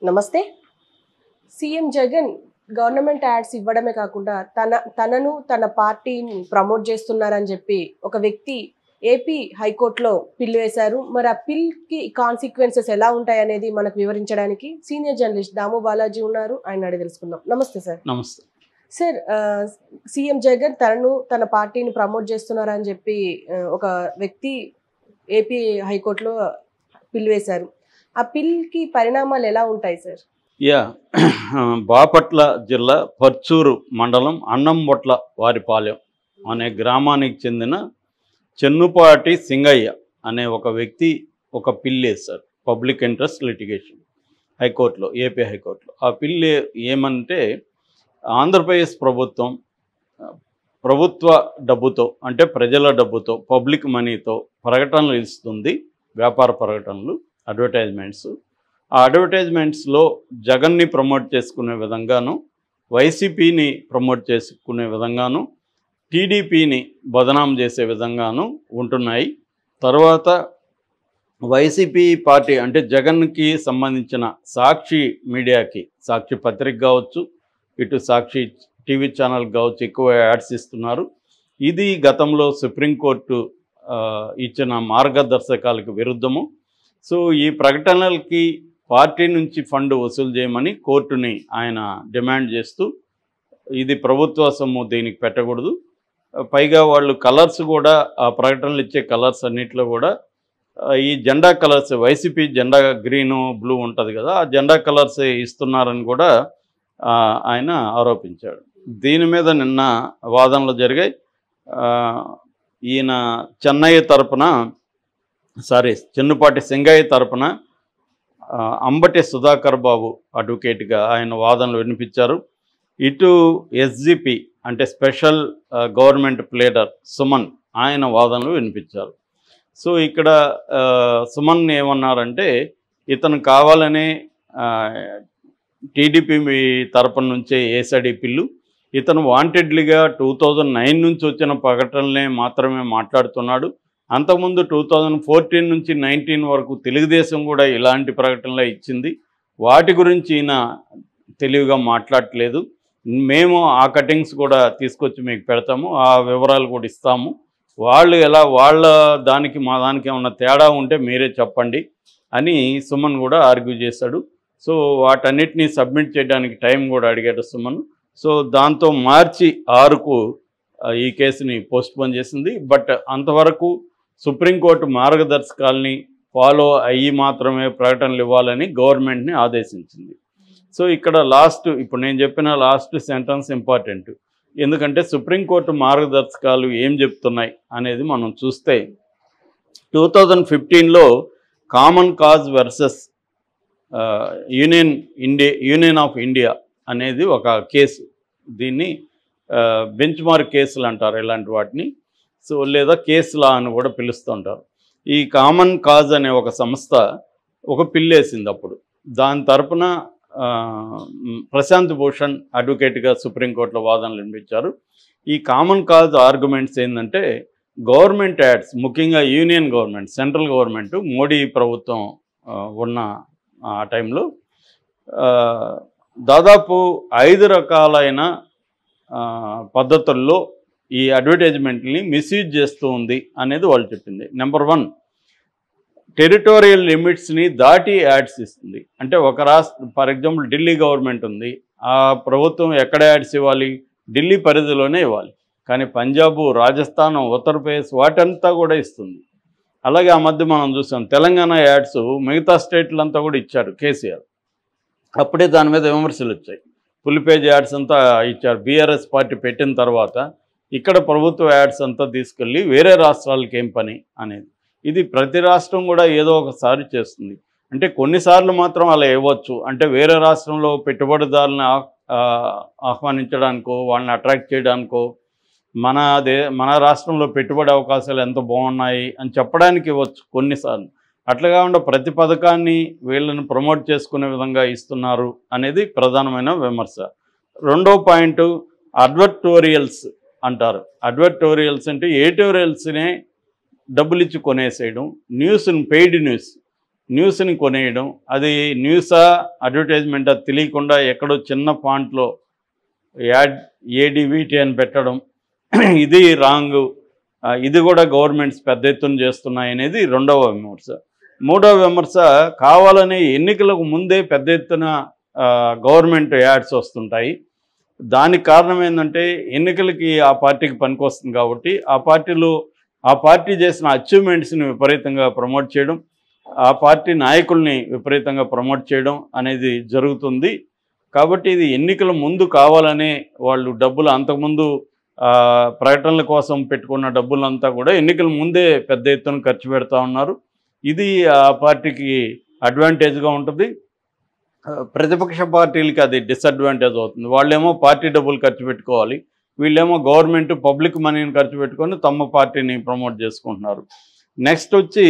నమస్తే. CM Jagan government ads ఇవ్వడమే కాకుండా తనను తన పార్టీని ప్రమోట్ చేస్తున్నారని చెప్పి ఒక వ్యక్తి ఏపీ హైకోర్టులో పిల్ వేశారు. మరి ఆ పిల్కి కాన్సిక్వెన్సెస్ ఎలా ఉంటాయనేది మనకు వివరించడానికి సీనియర్ జర్నలిస్ట్ దాము బాలాజీ ఉన్నారు. ఆయన అడిగి తెలుసుకుందాం. నమస్తే సార్. నమస్తే సార్, సీఎం జగన్ తనను తన పార్టీని ప్రమోట్ చేస్తున్నారని చెప్పి ఒక వ్యక్తి ఏపీ హైకోర్టులో పిల్ వేశారు. ఆ పిల్కి పరిణామాలు ఎలా ఉంటాయి సార్? బాపట్ల జిల్లా పర్చూరు మండలం అన్నంబొట్ల వారిపాలెం అనే గ్రామానికి చెందిన చెన్నుపాటి సింగయ్య అనే ఒక వ్యక్తి ఒక పిల్ వేశారు పబ్లిక్ ఇంట్రెస్ట్ లిటిగేషన్ హైకోర్టులో, ఏపీ హైకోర్టులో. ఆ పిల్ ఏమంటే ఆంధ్రప్రదేశ్ ప్రభుత్వ డబ్బుతో, అంటే ప్రజల డబ్బుతో, పబ్లిక్ మనీతో ప్రకటనలు ఇస్తుంది, వ్యాపార ప్రకటనలు, అడ్వర్టైజ్మెంట్స్. ఆ అడ్వర్టైజ్మెంట్స్లో జగన్ని ప్రమోట్ చేసుకునే విధంగాను, వైసీపీని ప్రమోట్ చేసుకునే విధంగాను, టీడీపీని బదనాం చేసే విధంగాను ఉంటున్నాయి. తర్వాత వైసీపీ పార్టీ అంటే జగన్కి సంబంధించిన సాక్షి మీడియాకి, సాక్షి పత్రిక కావచ్చు, ఇటు సాక్షి టీవీ ఛానల్ కావచ్చు, ఎక్కువ యాడ్స్ ఇస్తున్నారు. ఇది గతంలో సుప్రీంకోర్టు ఇచ్చిన మార్గదర్శకాలకు విరుద్ధము. సో ఈ ప్రకటనలకి పార్టీ నుంచి ఫండ్ వసూలు చేయమని కోర్టుని ఆయన డిమాండ్ చేస్తూ, ఇది ప్రభుత్వ సొమ్ము, దీనికి పెట్టకూడదు. పైగా వాళ్ళు కలర్స్ కూడా, ఆ ప్రకటనలు ఇచ్చే కలర్స్ అన్నింటిలో కూడా ఈ జెండా కలర్స్, వైసీపీ జెండా గ్రీను బ్లూ ఉంటుంది కదా, ఆ జెండా కలర్స్ ఇస్తున్నారని కూడా ఆయన ఆరోపించాడు. దీని మీద నిన్న వాదనలు జరిగాయి. ఈయన చెన్నుపాటి సింగయ్య తరపున అంబటి సుధాకర్ బాబు అడ్వకేట్గా ఆయన వాదనలు వినిపించారు. ఇటు ఎస్జిపి అంటే స్పెషల్ గవర్నమెంట్ ప్లేడర్ సుమన్, ఆయన వాదనలు వినిపించారు. సో ఇక్కడ సుమన్ ఏమన్నారంటే, ఇతను కావాలనే టీడీపీ తరపున నుంచే ఏసడి పిల్లు, ఇతను వాంటెడ్లీగా 2009 నుంచి వచ్చిన ప్రకటనలే మాత్రమే మాట్లాడుతున్నాడు. అంతకుముందు 2014 నుంచి 19 వరకు తెలుగుదేశం కూడా ఇలాంటి ప్రకటనలే ఇచ్చింది. వాటి గురించి ఈయన తెలివిగా మాట్లాడట్లేదు. మేము ఆ కటింగ్స్ కూడా తీసుకొచ్చి మీకు పెడతాము, ఆ వివరాలు కూడా ఇస్తాము. వాళ్ళు ఎలా, వాళ్ళ దానికి మా దానికి ఏమన్నా తేడా ఉంటే మీరే చెప్పండి అని సుమన్ కూడా ఆర్గ్యూ చేశాడు. సో వాటన్నిటినీ సబ్మిట్ చేయడానికి టైం కూడా అడిగాడు సుమన్. సో దాంతో మార్చి 6కు ఈ కేసుని పోస్ట్పోన్ చేసింది. బట్ అంతవరకు సుప్రీంకోర్టు మార్గదర్శకాలని ఫాలో అయ్యి మాత్రమే ప్రకటనలు ఇవ్వాలని గవర్నమెంట్ని ఆదేశించింది. సో ఇక్కడ ఇప్పుడు నేను చెప్పిన లాస్ట్ సెంటెన్స్ ఇంపార్టెంట్. ఎందుకంటే సుప్రీంకోర్టు మార్గదర్శకాలు ఏం చెప్తున్నాయి అనేది మనం చూస్తే, 2015లో Common Cause versus Union of India అనేది ఒక కేసు. దీన్ని బెంచ్ మార్క్ కేసులు అంటారు ఇలాంటి వాటిని. సో లేదా కేసు లా అని కూడా పిలుస్తుంటారు. ఈ కామన్ కాజ్ అనే ఒక సంస్థ ఒక పిల్ వేసింది అప్పుడు. దాని తరపున ప్రశాంత్ భూషణ్ అడ్వకేట్గా సుప్రీంకోర్టులో వాదనలు వినిపించారు. ఈ కామన్ కాజ్ ఆర్గ్యుమెంట్స్ ఏంటంటే, గవర్నమెంట్ యాడ్స్, ముఖ్యంగా union government, central government, Modi ప్రభుత్వం ఉన్న ఆ టైంలో దాదాపు 5 రకాలైన పద్ధతుల్లో ఈ అడ్వర్టైజ్మెంట్ని మిస్యూజ్ చేస్తూ ఉంది అనేది వాళ్ళు చెప్పింది. నెంబర్ 1, టెరిటోరియల్ లిమిట్స్ని దాటి యాడ్స్ ఇస్తుంది. అంటే ఒక రాష్ట్రం, ఫర్ ఎగ్జాంపుల్ ఢిల్లీ గవర్నమెంట్ ఉంది, ఆ ప్రభుత్వం ఎక్కడ యాడ్స్ ఇవ్వాలి, ఢిల్లీ పరిధిలోనే ఇవ్వాలి. కానీ పంజాబు, రాజస్థాన్, ఉత్తరప్రదేశ్ వాటంతా కూడా ఇస్తుంది. అలాగే ఆ మధ్య మనం చూసాం తెలంగాణ యాడ్స్ మిగతా స్టేట్లంతా కూడా ఇచ్చారు కేసీఆర్. అప్పుడే దాని మీద విమర్శలు వచ్చాయి. ఫుల్ పేజ్ యాడ్స్ అంతా ఇచ్చారు బీఆర్ఎస్ పార్టీ పెట్టిన తర్వాత. ఇక్కడ ప్రభుత్వ యాడ్స్ అంతా తీసుకెళ్ళి వేరే రాష్ట్రాలకి ఏం పని అనేది. ఇది ప్రతి రాష్ట్రం కూడా ఏదో ఒకసారి చేస్తుంది. అంటే కొన్నిసార్లు మాత్రం అలా ఇవ్వచ్చు. అంటే వేరే రాష్ట్రంలో పెట్టుబడిదారులను ఆహ్వానించడానికో, వాళ్ళని అట్రాక్ట్ చేయడానికో, మన రాష్ట్రంలో పెట్టుబడి అవకాశాలు ఎంత బాగున్నాయి అని చెప్పడానికి ఇవ్వచ్చు కొన్నిసార్లు. అట్లా కాకుండా ప్రతి పథకాన్ని వీళ్ళని ప్రమోట్ చేసుకునే విధంగా ఇస్తున్నారు అనేది ప్రధానమైన విమర్శ. రెండో పాయింట్, అడ్వర్టోరియల్స్ అంటారు. అడ్వర్టోరియల్స్ అంటే ఎడిటోరియల్స్నే డబ్బులు ఇచ్చి కొనేసేయడం, న్యూస్ని, పెయిడ్ న్యూస్ న్యూస్ని కొనేయడం, అది న్యూసా అడ్వర్టైజ్మెంటా తెలియకుండా ఎక్కడో చిన్న ఫాంట్లో యాడ్ ఏడివిటి అని పెట్టడం, ఇది రాంగ్. ఇది కూడా గవర్నమెంట్స్ పెద్ద ఎత్తున చేస్తున్నాయి అనేది రెండవ విమర్శ. మూడవ విమర్శ, కావాలనే ఎన్నికలకు ముందే పెద్ద ఎత్తున గవర్నమెంట్ యాడ్స్ వస్తుంటాయి. దానికి కారణం ఏంటంటే ఎన్నికలకి ఆ పార్టీకి పనికొస్తుంది కాబట్టి ఆ పార్టీ చేసిన అచీవ్మెంట్స్ని విపరీతంగా ప్రమోట్ చేయడం, ఆ పార్టీ నాయకుల్ని విపరీతంగా ప్రమోట్ చేయడం అనేది జరుగుతుంది. కాబట్టి ఇది ఎన్నికల ముందు కావాలనే వాళ్ళు డబ్బులు అంతకుముందు ప్రకటనల కోసం పెట్టుకున్న డబ్బులంతా కూడా ఎన్నికల ముందే పెద్ద ఎత్తున ఖర్చు పెడతా ఉన్నారు. ఇది ఆ పార్టీకి అడ్వాంటేజ్గా ఉంటుంది. ప్రతిపక్ష పార్టీలకి అది డిసడ్వాంటేజ్ అవుతుంది. వాళ్ళేమో పార్టీ డబ్బులు ఖర్చు పెట్టుకోవాలి, వీళ్ళేమో గవర్నమెంట్ పబ్లిక్ మనీని ఖర్చు పెట్టుకొని తమ పార్టీని ప్రమోట్ చేసుకుంటున్నారు. నెక్స్ట్ వచ్చి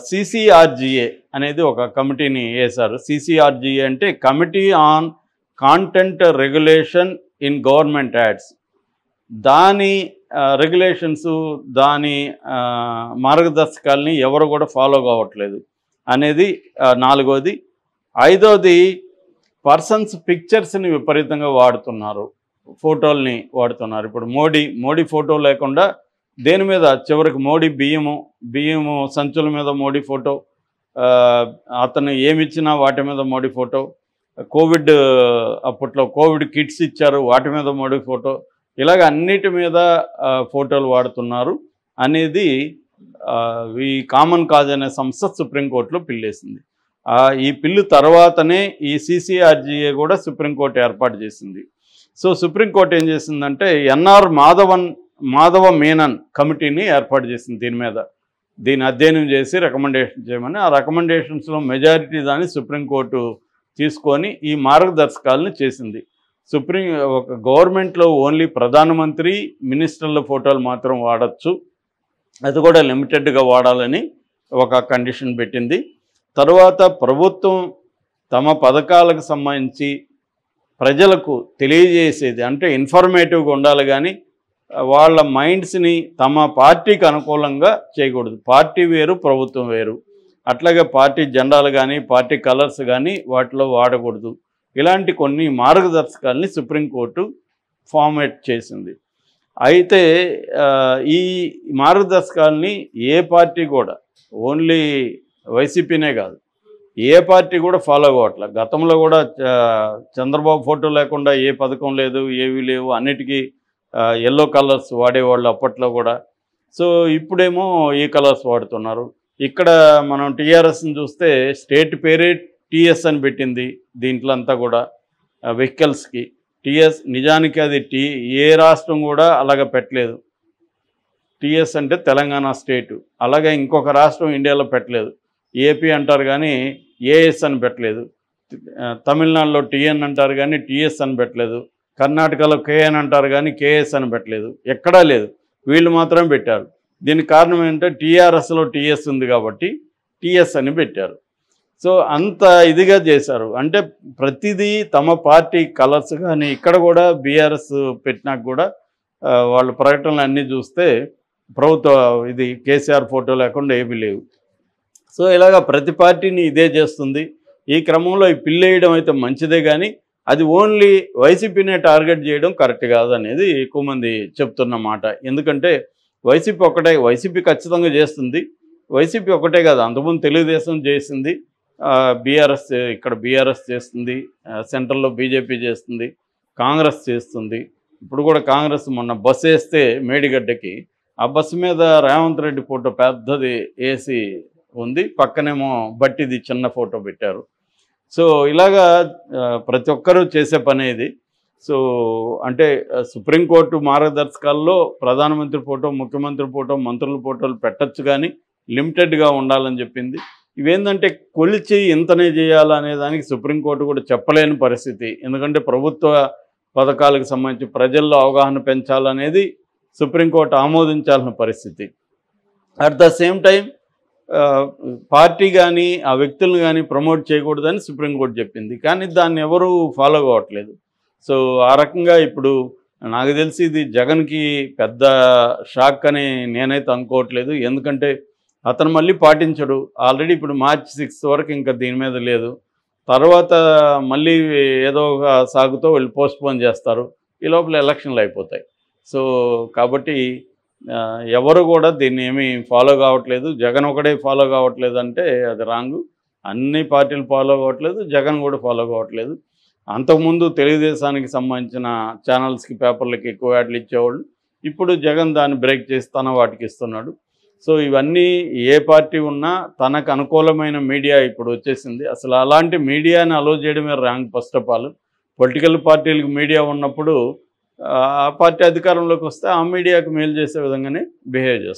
CCRGA అనేది ఒక కమిటీని వేశారు. CCRGA అంటే committee on content regulation in government ads. దాని రెగ్యులేషన్స్, దాని మార్గదర్శకాలని ఎవరు కూడా ఫాలో కావట్లేదు అనేది నాలుగోది. ఐదోది, పర్సన్స్ పిక్చర్స్ని విపరీతంగా వాడుతున్నారు, ఫోటోల్ని వాడుతున్నారు. ఇప్పుడు మోడీ ఫోటో లేకుండా దేని మీద, చివరికి మోడీ బియ్యము సంచుల మీద మోడీ ఫోటో, అతను ఏమిచ్చినా వాటి మీద మోడీ ఫోటో, కోవిడ్ అప్పట్లో కోవిడ్ కిట్స్ ఇచ్చారు వాటి మీద మోడీ ఫోటో, ఇలాగ అన్నిటి మీద ఫోటోలు వాడుతున్నారు అనేది ఈ కామన్ కాజ్ అనే సంస్థ సుప్రీంకోర్టులో పిల్లేసింది. ఈ పిల్లు తర్వాతనే ఈ CCRGA కూడా సుప్రీంకోర్టు ఏర్పాటు చేసింది. సో సుప్రీంకోర్టు ఏం చేసిందంటే ఎన్ఆర్ మాధవ మేనన్ కమిటీని ఏర్పాటు చేసింది. దీన్ని అధ్యయనం చేసి రికమెండేషన్ చేయమని. ఆ రికమెండేషన్స్లో మెజారిటీ దాన్ని సుప్రీంకోర్టు తీసుకొని ఈ మార్గదర్శకాలను చేసింది. ఒక గవర్నమెంట్లో ఓన్లీ ప్రధానమంత్రి మినిస్టర్ల ఫోటోలు మాత్రం వాడచ్చు, అది కూడా లిమిటెడ్గా వాడాలని ఒక కండిషన్ పెట్టింది. తర్వాత ప్రభుత్వం తమ పథకాలకు సంబంధించి ప్రజలకు తెలియజేసేది అంటే ఇన్ఫర్మేటివ్గా ఉండాలి, కానీ వాళ్ళ మైండ్స్ని తమ పార్టీకి అనుకూలంగా చేయకూడదు. పార్టీ వేరు, ప్రభుత్వం వేరు. అట్లాగే పార్టీ జెండాలు కానీ పార్టీ కలర్స్ కానీ వాటిలో వాడకూడదు. ఇలాంటి కొన్ని మార్గదర్శకాలని సుప్రీంకోర్టు ఫార్మేట్ చేసింది. అయితే ఈ మార్గదర్శకాలని ఏ పార్టీ కూడా, ఓన్లీ వైసీపీనే కాదు, ఏ పార్టీ కూడా ఫాలో అవ్వట్లేదు. గతంలో కూడా చంద్రబాబు ఫోటో లేకుండా ఏ పథకం లేదు, ఏవి లేవు, అన్నిటికీ ఎల్లో కలర్స్ వాడేవాళ్ళు అప్పట్లో కూడా. సో ఇప్పుడేమో ఈ కలర్స్ వాడుతున్నారు. ఇక్కడ మనం టీఆర్ఎస్ని చూస్తే స్టేట్ పేరే TS అని పెట్టింది. దీంట్లో అంతా కూడా వెహికల్స్కి TS, నిజానికి అది ఏ రాష్ట్రం కూడా అలాగ పెట్టలేదు. TS అంటే తెలంగాణ స్టేటు, అలాగే ఇంకొక రాష్ట్రం ఇండియాలో పెట్టలేదు. ఏపీ అంటారు కానీ AS అని పెట్టలేదు. తమిళనాడులో TN అంటారు కానీ TS అని పెట్టలేదు. కర్ణాటకలో KN అంటారు కానీ KS అని పెట్టలేదు. ఎక్కడా లేదు, వీళ్ళు మాత్రమే పెట్టారు. దీనికి కారణం ఏంటంటే TRSలో TS ఉంది కాబట్టి TS అని పెట్టారు. సో అంత ఇదిగా చేశారు. అంటే ప్రతిదీ తమ పార్టీ కలర్స్. కానీ ఇక్కడ కూడా BRS పెట్టినాక కూడా వాళ్ళ ప్రకటనలు అన్నీ చూస్తే ప్రభుత్వ ఇది కేసీఆర్ ఫోటో లేకుండా ఏమీ లేవు. సో ఇలాగ ప్రతి పార్టీని ఇదే చేస్తుంది. ఈ క్రమంలో ఈ పిల్లేయడం అయితే మంచిదే, కానీ అది ఓన్లీ వైసీపీనే టార్గెట్ చేయడం కరెక్ట్ కాదనేది ఎక్కువ మంది చెప్తున్న మాట. ఎందుకంటే వైసీపీ ఖచ్చితంగా చేస్తుంది. వైసీపీ ఒకటే కాదు, అంతకుముందు తెలుగుదేశం చేసింది, ఇక్కడ బీఆర్ఎస్ చేస్తుంది, సెంట్రల్లో బీజేపీ చేస్తుంది, కాంగ్రెస్ చేస్తుంది. ఇప్పుడు కూడా కాంగ్రెస్ మొన్న బస్సు వేస్తే మేడిగడ్డకి, ఆ బస్సు మీద రేవంత్ రెడ్డి ఫోటో పెద్దది వేసి ఉంది, పక్కనేమో బట్టిది చిన్న ఫోటో పెట్టారు. సో ఇలాగా ప్రతి ఒక్కరూ చేసే పని ఇది. సో అంటే సుప్రీంకోర్టు మార్గదర్శకాల్లో ప్రధానమంత్రి ఫోటో, ముఖ్యమంత్రి ఫోటో, మంత్రుల ఫోటోలు పెట్టచ్చు, కానీ లిమిటెడ్గా ఉండాలని చెప్పింది. ఇవేంటంటే కొలిచి ఇంతనే చేయాలనే దానికి సుప్రీంకోర్టు కూడా చెప్పలేని పరిస్థితి. ఎందుకంటే ప్రభుత్వ పథకాలకు సంబంధించి ప్రజల్లో అవగాహన పెంచాలనేది సుప్రీంకోర్టు ఆమోదించాల్సిన పరిస్థితి. At the same time party కానీ ఆ వ్యక్తులను కానీ ప్రమోట్ చేయకూడదని సుప్రీంకోర్టు చెప్పింది, కానీ దాన్ని ఎవరూ ఫాలో కావట్లేదు. సో ఆ రకంగా ఇప్పుడు నాకు తెలిసి ఇది జగన్కి పెద్ద షాక్ అని నేనైతే అనుకోవట్లేదు. ఎందుకంటే అతను మళ్ళీ పాటించడు. ఆల్రెడీ ఇప్పుడు మార్చి 6 వరకు ఇంకా దీని మీద లేదు. తర్వాత మళ్ళీ ఏదో ఒక సాగుతో వీళ్ళు పోస్ట్పోన్ చేస్తారు. ఈ లోపల ఎలక్షన్లు అయిపోతాయి. సో కాబట్టి ఎవరు కూడా దీన్ని ఏమీ ఫాలో కావట్లేదు. జగన్ ఒకడే ఫాలో కావట్లేదు అంటే అది రాంగు. అన్ని పార్టీలు ఫాలో కావట్లేదు, జగన్ కూడా ఫాలో కావట్లేదు. అంతకుముందు తెలుగుదేశానికి సంబంధించిన ఛానల్స్కి, పేపర్లకి ఎక్కువ యాడ్లు ఇచ్చేవాళ్ళు. ఇప్పుడు జగన్ దాన్ని బ్రేక్ చేసి తన వాటికి ఇస్తున్నాడు. సో ఇవన్నీ ఏ పార్టీ ఉన్నా తనకు అనుకూలమైన మీడియా ఇప్పుడు వచ్చేసింది. అసలు అలాంటి మీడియాని అలో చేయడమే wrong. First of all political పార్టీలకు మీడియా ఉన్నప్పుడు ఆ పార్టీ అధికారంలోకి వస్తే ఆ మీడియాకు మేలు చేసే విధంగానే బిహేవ్ చేస్తుంది.